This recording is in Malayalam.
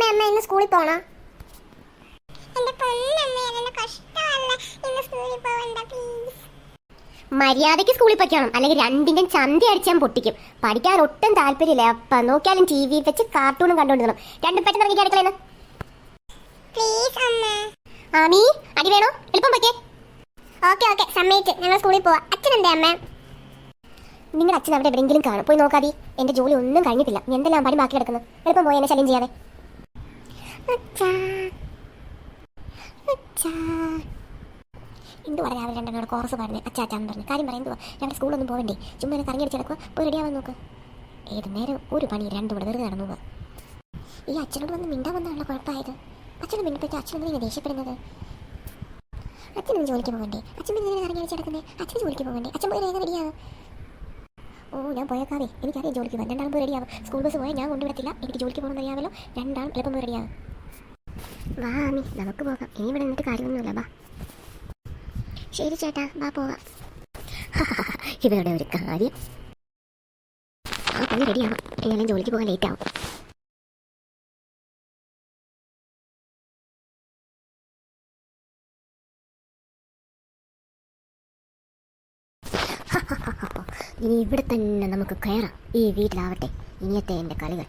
അമ്മ ഇന്ന് സ്കൂളിൽ പോണോ? മര്യാദയ്ക്ക് സ്കൂളിൽ പൊയ്ക്കണം, അല്ലെങ്കിൽ രണ്ടിന്റെ ചന്തി അടിച്ചാൻ പൊട്ടിക്കും. പഠിക്കാൻ ഒട്ടും താല്പര്യമില്ല. അപ്പ നോക്കിയാലും ടി വി വെച്ച് കാർട്ടൂണും കണ്ടോണ്ടിരുന്നു. രണ്ടും പെട്ടെന്ന് ഇറങ്ങി അടുക്കളയെന്ന്. ആമി, അടി വേണോ? എളുപ്പം പൊയ്ക്കേ. ഓക്കെ ഓക്കെ, സമ്മതിച്ചു. ഞങ്ങൾ സ്കൂളിൽ പോവാ. അച്ഛൻ എന്താ അമ്മ? നിങ്ങളുടെ അച്ഛൻ അവിടെ എവിടെയെങ്കിലും കാണും, പോയി നോക്കാതി. എന്റെ ജോലി ഒന്നും കഴിഞ്ഞിട്ടില്ല. എന്തെല്ലാം പണി ബാക്കി കിടക്കുന്നു. എളുപ്പം പോയി എന്നെ ശല്യം ചെയ്യാതെ. എന്തുവാ രാവിലെ രണ്ടെണ്ണോട് കോറസ് പാടുന്നത്? അച്ചാച്ചാന്ന് പറഞ്ഞു. കാര്യം പറയുന്നത് ഞങ്ങളുടെ സ്കൂളൊന്നും പോകണ്ടേ? ചുമ്മാ എന്നെ കറങ്ങി അടിച്ചെടുക്കുക. പോയി റെഡിയാവാൻ നോക്ക്. ഏത് നേരം ഒരു പണി രണ്ടും കൂടെ വെറുതെ നടന്നു പോവാ. ഈ അച്ഛനോട് വന്ന് മിണ്ടാൻ വന്നാണല്ലോ കുഴപ്പമായത്. അച്ഛനെ മിണ്ടിപ്പിച്ച് അച്ഛനൊന്നും ഇങ്ങനെ ദേഷ്യപ്പെടുന്നത്. അച്ഛനും ജോലിക്ക് പോകണ്ടേ? അച്ഛൻ പിന്നെ ഇങ്ങനെ കറങ്ങി അടിച്ചെടുക്കുന്നേ? അച്ഛന് ജോലിക്ക് പോകണ്ടേ? അച്ഛൻ പോയി വേഗം റെഡിയാവും. ഓ, ഞാൻ പോയേക്കാവേ. എനിക്കറിയാം ജോലിക്ക് പോകാൻ. രണ്ടാളും പോയി റെഡിയാവും. സ്കൂൾ ബസ് പോയാൽ ഞാൻ കൊണ്ടുവിടത്തില്ല. എനിക്ക് ജോലിക്ക് പോകണമെന്ന് അറിയാമല്ലോ. രണ്ടാളും എളുപ്പം പോയി റെഡിയാവും. വാ ആമി, നമുക്ക് പോകാം. ഇനി ഇവിടെ നിന്നിട്ട് കാര്യമൊന്നുമില്ല. ബാ. ശരി ചേട്ടാ, വാ പോവാം. ഇവരുടെ ഒരു കാര്യം. ആ പോയി റെഡിയാവാം. ഞാൻ ജോലിക്ക് പോകാൻ ലേറ്റ് ആവും. ഇനി ഇവിടെ തന്നെ നമുക്ക് കയറാം. ഈ വീട്ടിലാവട്ടെ ഇനിയത്തെ എൻ്റെ കളികൾ.